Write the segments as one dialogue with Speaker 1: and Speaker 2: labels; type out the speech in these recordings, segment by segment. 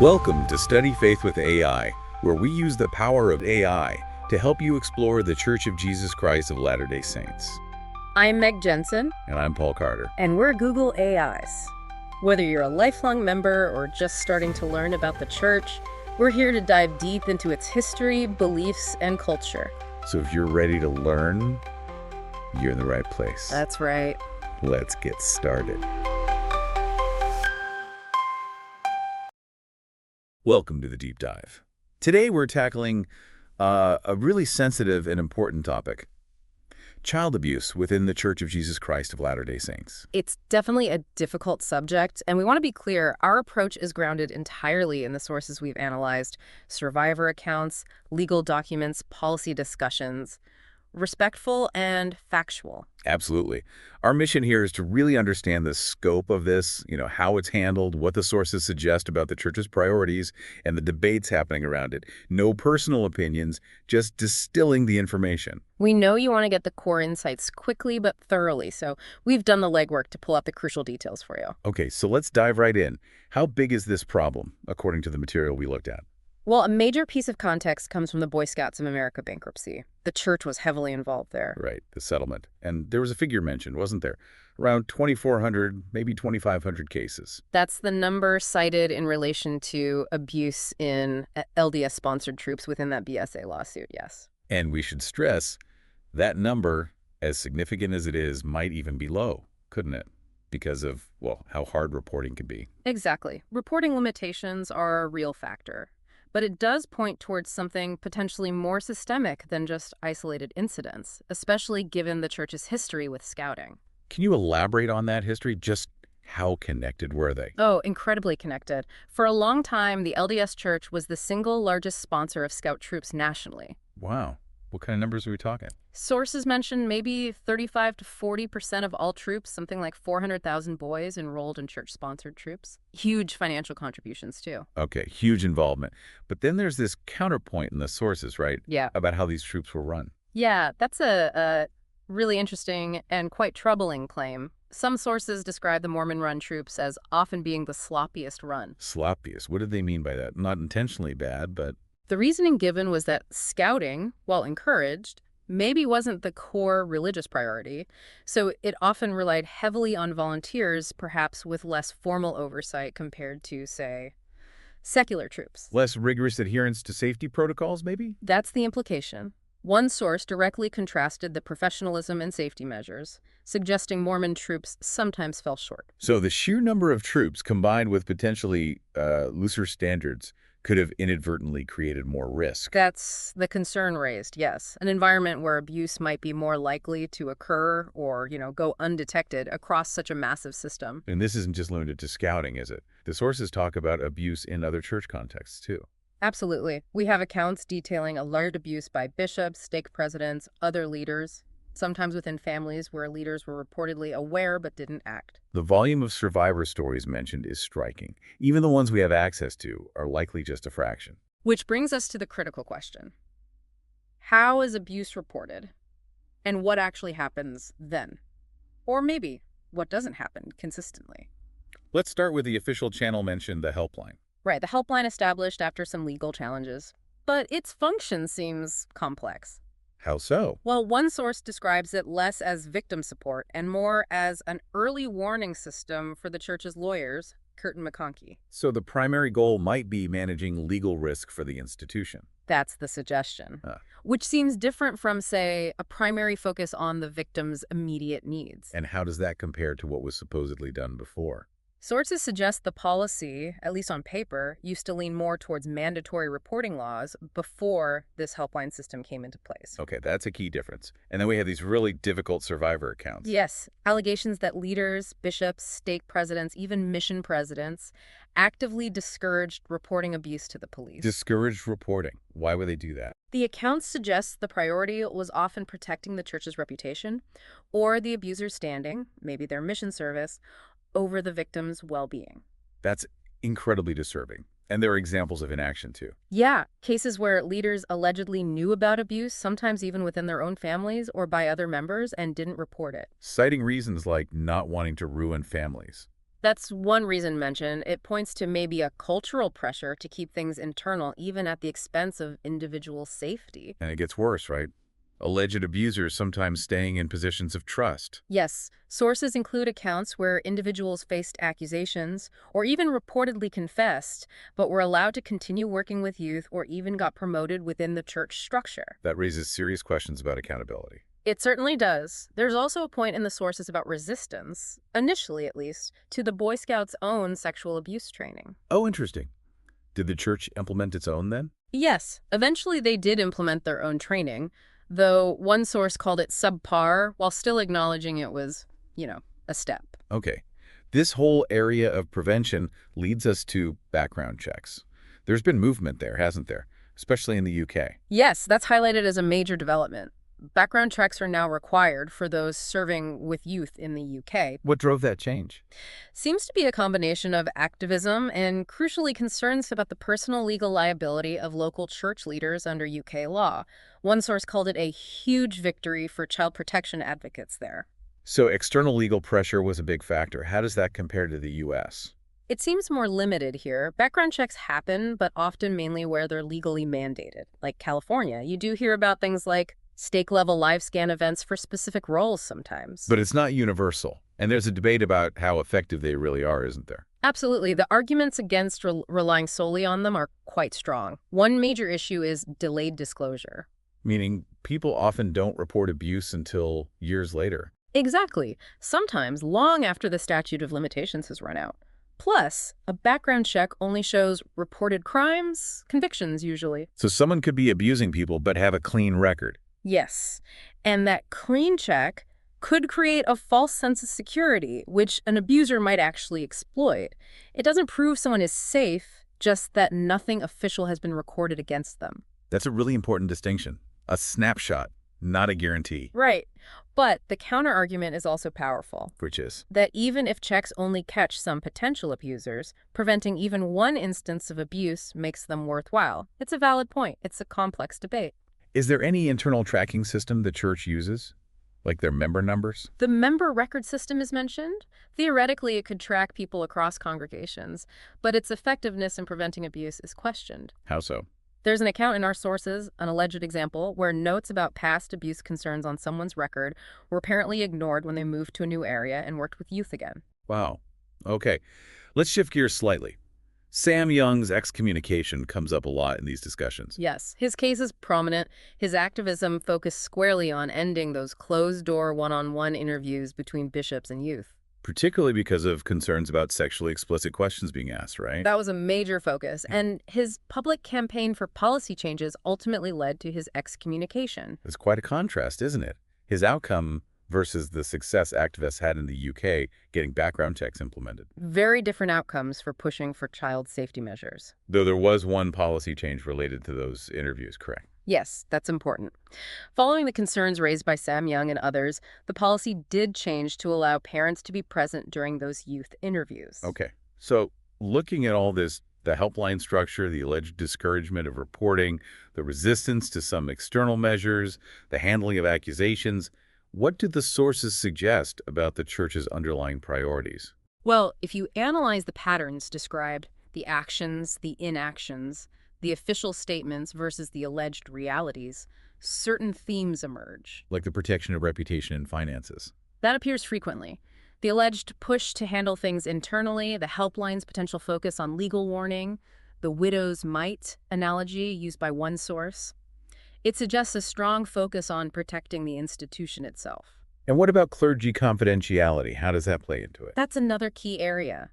Speaker 1: Welcome to Study Faith with AI, where we use the power of AI to help you explore the Church of Jesus Christ of Latter-day Saints.
Speaker 2: I'm Meg Jensen.
Speaker 1: And I'm Paul Carter.
Speaker 2: And we're Google AIs. Whether you're a lifelong member or just starting to learn about the church, we're here to dive deep into its history, beliefs, and culture.
Speaker 1: So if you're ready to learn, you're in the right place.
Speaker 2: That's right.
Speaker 1: Let's get started. Welcome to the Deep Dive. Today we're tackling a really sensitive and important topic: child abuse within the Church of Jesus Christ of Latter-day Saints.
Speaker 2: It's definitely a difficult subject, and we want to be clear, our approach is grounded entirely in the sources we've analyzed: survivor accounts, legal documents, policy discussions, respectful and factual.
Speaker 1: Absolutely. Our mission here is to really understand the scope of this, how it's handled, what the sources suggest about the church's priorities, and the debates happening around it. No personal opinions, just distilling the information.
Speaker 2: We know you want to get the core insights quickly but thoroughly, so we've done the legwork to pull out the crucial details for you.
Speaker 1: Okay, so let's dive right in. How big is this problem, according to the material we looked at?
Speaker 2: Well, a major piece of context comes from the Boy Scouts of America bankruptcy. The church was heavily involved there.
Speaker 1: Right, the settlement. And there was a figure mentioned, wasn't there? Around 2,400, maybe 2,500 cases.
Speaker 2: That's the number cited in relation to abuse in LDS-sponsored troops within that BSA lawsuit, yes.
Speaker 1: And we should stress that number, as significant as it is, might even be low, couldn't it? Because of, well, how hard reporting can be.
Speaker 2: Exactly. Reporting limitations are a real factor. But it does point towards something potentially more systemic than just isolated incidents, especially given the church's history with scouting.
Speaker 1: Can you elaborate on that history? Just how connected were they?
Speaker 2: Oh, incredibly connected. For a long time, the LDS Church was the single largest sponsor of scout troops nationally.
Speaker 1: Wow. What kind of numbers are we talking?
Speaker 2: Sources mention maybe 35 to 40% of all troops, something like 400,000 boys enrolled in church-sponsored troops. Huge financial contributions, too.
Speaker 1: Okay, huge involvement. But then there's this counterpoint in the sources, right?
Speaker 2: Yeah.
Speaker 1: About how these troops were run.
Speaker 2: Yeah, that's a really interesting and quite troubling claim. Some sources describe the Mormon-run troops as often being the sloppiest run.
Speaker 1: Sloppiest? What did they mean by that? Not intentionally bad, but...
Speaker 2: The reasoning given was that scouting, while encouraged, maybe wasn't the core religious priority, so it often relied heavily on volunteers, perhaps with less formal oversight compared to, say, secular troops.
Speaker 1: Less rigorous adherence to safety protocols, maybe?
Speaker 2: That's the implication. One source directly contrasted the professionalism and safety measures, suggesting Mormon troops sometimes fell short.
Speaker 1: So the sheer number of troops combined with potentially looser standards could have inadvertently created more risk.
Speaker 2: That's the concern raised, yes. An environment where abuse might be more likely to occur or, go undetected across such a massive system.
Speaker 1: And this isn't just limited to scouting, is it? The sources talk about abuse in other church contexts, too.
Speaker 2: Absolutely. We have accounts detailing alleged abuse by bishops, stake presidents, other leaders, sometimes within families where leaders were reportedly aware but didn't act.
Speaker 1: The volume of survivor stories mentioned is striking. Even the ones we have access to are likely just a fraction.
Speaker 2: Which brings us to the critical question. How is abuse reported? And what actually happens then? Or maybe what doesn't happen consistently?
Speaker 1: Let's start with the official channel mentioned, the helpline.
Speaker 2: Right, the helpline established after some legal challenges. But its function seems complex.
Speaker 1: How so?
Speaker 2: Well, one source describes it less as victim support and more as an early warning system for the church's lawyers, Curtin McConkie.
Speaker 1: So the primary goal might be managing legal risk for the institution.
Speaker 2: That's the suggestion, which seems different from, say, a primary focus on the victim's immediate needs.
Speaker 1: And how does that compare to what was supposedly done before?
Speaker 2: Sources suggest the policy, at least on paper, used to lean more towards mandatory reporting laws before this helpline system came into place.
Speaker 1: Okay, that's a key difference. And then we have these really difficult survivor accounts.
Speaker 2: Yes, allegations that leaders, bishops, stake presidents, even mission presidents actively discouraged reporting abuse to the police.
Speaker 1: Discouraged reporting. Why would they do that?
Speaker 2: The accounts suggest the priority was often protecting the church's reputation or the abuser's standing, maybe their mission service, over the victim's well-being.
Speaker 1: That's incredibly disturbing. And there are examples of inaction, too.
Speaker 2: Yeah, cases where leaders allegedly knew about abuse, sometimes even within their own families or by other members, and didn't report it.
Speaker 1: Citing reasons like not wanting to ruin families.
Speaker 2: That's one reason mentioned. It points to maybe a cultural pressure to keep things internal, even at the expense of individual safety.
Speaker 1: And it gets worse, right? Alleged abusers sometimes staying in positions of trust.
Speaker 2: Yes, sources include accounts where individuals faced accusations or even reportedly confessed, but were allowed to continue working with youth or even got promoted within the church structure.
Speaker 1: That raises serious questions about accountability.
Speaker 2: It certainly does. There's also a point in the sources about resistance, initially at least, to the Boy Scouts' own sexual abuse training.
Speaker 1: Oh, interesting. Did the church implement its own then?
Speaker 2: Yes, eventually they did implement their own training, though one source called it subpar while still acknowledging it was, a step.
Speaker 1: Okay. This whole area of prevention leads us to background checks. There's been movement there, hasn't there? Especially in the UK.
Speaker 2: Yes, that's highlighted as a major development. Background checks are now required for those serving with youth in the UK.
Speaker 1: What drove that change?
Speaker 2: Seems to be a combination of activism and, crucially, concerns about the personal legal liability of local church leaders under UK law. One source called it a huge victory for child protection advocates there.
Speaker 1: So external legal pressure was a big factor. How does that compare to the US?
Speaker 2: It seems more limited here. Background checks happen, but often mainly where they're legally mandated. Like California, you do hear about things like stake-level live scan events for specific roles sometimes.
Speaker 1: But it's not universal. And there's a debate about how effective they really are, isn't there?
Speaker 2: Absolutely. The arguments against relying solely on them are quite strong. One major issue is delayed disclosure.
Speaker 1: Meaning people often don't report abuse until years later.
Speaker 2: Exactly. Sometimes long after the statute of limitations has run out. Plus, a background check only shows reported crimes, convictions usually.
Speaker 1: So someone could be abusing people but have a clean record.
Speaker 2: Yes. And that clean check could create a false sense of security, which an abuser might actually exploit. It doesn't prove someone is safe, just that nothing official has been recorded against them.
Speaker 1: That's a really important distinction. A snapshot, not a guarantee.
Speaker 2: Right. But the counterargument is also powerful.
Speaker 1: Which is?
Speaker 2: That even if checks only catch some potential abusers, preventing even one instance of abuse makes them worthwhile. It's a valid point. It's a complex debate.
Speaker 1: Is there any internal tracking system the church uses? Like their member numbers?
Speaker 2: The member record system is mentioned. Theoretically, it could track people across congregations, but its effectiveness in preventing abuse is questioned.
Speaker 1: How so?
Speaker 2: There's an account in our sources, an alleged example, where notes about past abuse concerns on someone's record were apparently ignored when they moved to a new area and worked with youth again.
Speaker 1: Wow. Okay. Let's shift gears slightly. Sam Young's excommunication comes up a lot in these discussions.
Speaker 2: Yes, his case is prominent. His activism focused squarely on ending those closed-door one-on-one interviews between bishops and youth.
Speaker 1: Particularly because of concerns about sexually explicit questions being asked, right?
Speaker 2: That was a major focus, and his public campaign for policy changes ultimately led to his excommunication.
Speaker 1: It's quite a contrast, isn't it? His outcome versus the success activists had in the UK getting background checks implemented.
Speaker 2: Very different outcomes for pushing for child safety measures.
Speaker 1: Though there was one policy change related to those interviews, correct?
Speaker 2: Yes, that's important. Following the concerns raised by Sam Young and others, the policy did change to allow parents to be present during those youth interviews.
Speaker 1: Okay. So looking at all this, the helpline structure, the alleged discouragement of reporting, the resistance to some external measures, the handling of accusations, what do the sources suggest about the church's underlying priorities?
Speaker 2: Well, if you analyze the patterns described, the actions, the inactions, the official statements versus the alleged realities, certain themes emerge.
Speaker 1: Like the protection of reputation and finances.
Speaker 2: That appears frequently. The alleged push to handle things internally, the helpline's potential focus on legal warning, the widow's mite analogy used by one source. It suggests a strong focus on protecting the institution itself.
Speaker 1: And what about clergy confidentiality? How does that play into it?
Speaker 2: That's another key area.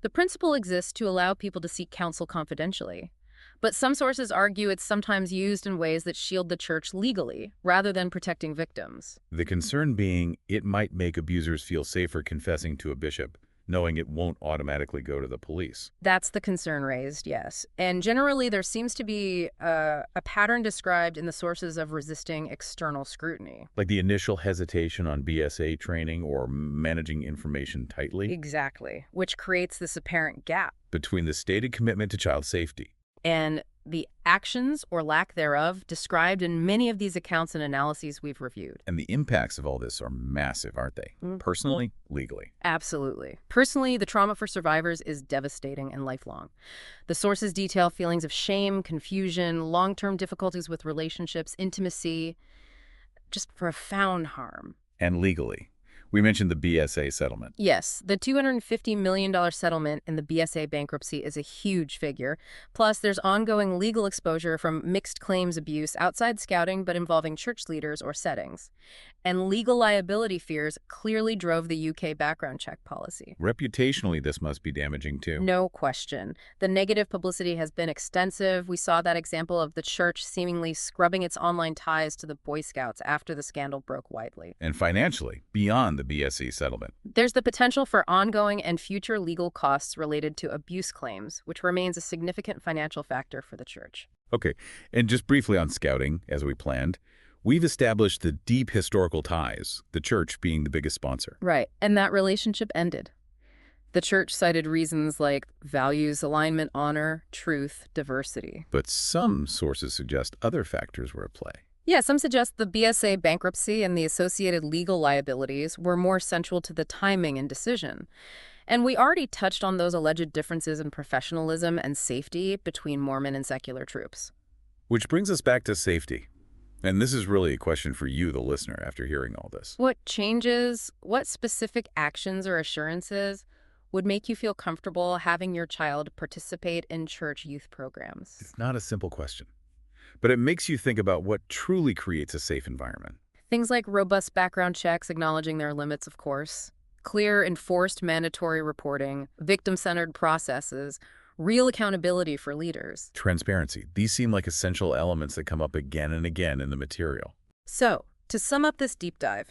Speaker 2: The principle exists to allow people to seek counsel confidentially. But some sources argue it's sometimes used in ways that shield the church legally, rather than protecting victims.
Speaker 1: The concern being it might make abusers feel safer confessing to a bishop, knowing it won't automatically go to the police.
Speaker 2: That's the concern raised, yes. And generally, there seems to be a pattern described in the sources of resisting external scrutiny.
Speaker 1: Like the initial hesitation on BSA training or managing information tightly.
Speaker 2: Exactly, which creates this apparent gap.
Speaker 1: Between the stated commitment to child safety.
Speaker 2: And the actions or lack thereof described in many of these accounts and analyses we've reviewed.
Speaker 1: And the impacts of all this are massive, aren't they? Personally, legally.
Speaker 2: Absolutely. Personally, the trauma for survivors is devastating and lifelong. The sources detail feelings of shame, confusion, long-term difficulties with relationships, intimacy, just profound harm.
Speaker 1: And legally. We mentioned the BSA settlement.
Speaker 2: Yes, the $250 million settlement in the BSA bankruptcy is a huge figure. Plus, there's ongoing legal exposure from mixed claims abuse outside scouting but involving church leaders or settings. And legal liability fears clearly drove the UK background check policy.
Speaker 1: Reputationally, this must be damaging too.
Speaker 2: No question. The negative publicity has been extensive. We saw that example of the church seemingly scrubbing its online ties to the Boy Scouts after the scandal broke widely.
Speaker 1: And financially, beyond the BSE settlement.
Speaker 2: There's the potential for ongoing and future legal costs related to abuse claims, which remains a significant financial factor for the church.
Speaker 1: Okay, and just briefly on scouting, as we planned, we've established the deep historical ties, the church being the biggest sponsor.
Speaker 2: Right, and that relationship ended. The church cited reasons like values, alignment, honor, truth, diversity.
Speaker 1: But some sources suggest other factors were at play.
Speaker 2: Yeah, some suggest the BSA bankruptcy and the associated legal liabilities were more central to the timing and decision. And we already touched on those alleged differences in professionalism and safety between Mormon and secular troops.
Speaker 1: Which brings us back to safety. And this is really a question for you, the listener, after hearing all this.
Speaker 2: What changes, what specific actions or assurances would make you feel comfortable having your child participate in church youth programs?
Speaker 1: It's not a simple question, but it makes you think about what truly creates a safe environment.
Speaker 2: Things like robust background checks acknowledging their limits, of course, clear, enforced mandatory reporting, victim-centered processes, real accountability for leaders.
Speaker 1: Transparency. These seem like essential elements that come up again and again in the material.
Speaker 2: So, to sum up this deep dive,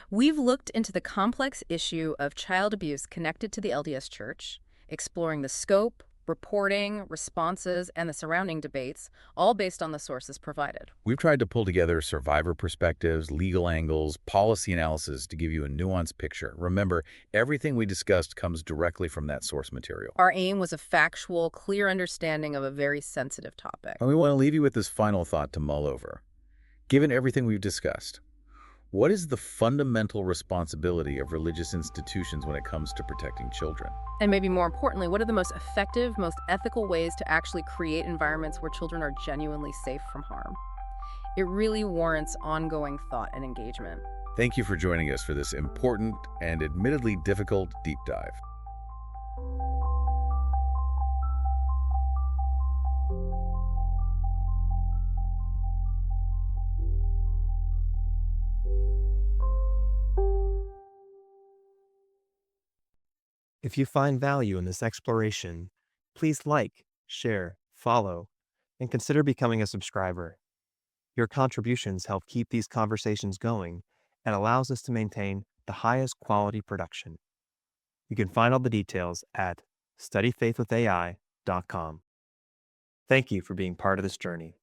Speaker 2: we've looked into the complex issue of child abuse connected to the LDS Church, exploring the scope, reporting, responses, and the surrounding debates, all based on the sources provided.
Speaker 1: We've tried to pull together survivor perspectives, legal angles, policy analysis to give you a nuanced picture. Remember, everything we discussed comes directly from that source material.
Speaker 2: Our aim was a factual, clear understanding of a very sensitive topic.
Speaker 1: And we want to leave you with this final thought to mull over. Given everything we've discussed, what is the fundamental responsibility of religious institutions when it comes to protecting children?
Speaker 2: And maybe more importantly, what are the most effective, most ethical ways to actually create environments where children are genuinely safe from harm? It really warrants ongoing thought and engagement.
Speaker 1: Thank you for joining us for this important and admittedly difficult deep dive.
Speaker 3: If you find value in this exploration, please like, share, follow, and consider becoming a subscriber. Your contributions help keep these conversations going and allows us to maintain the highest quality production. You can find all the details at studyfaithwithay.com. Thank you for being part of this journey.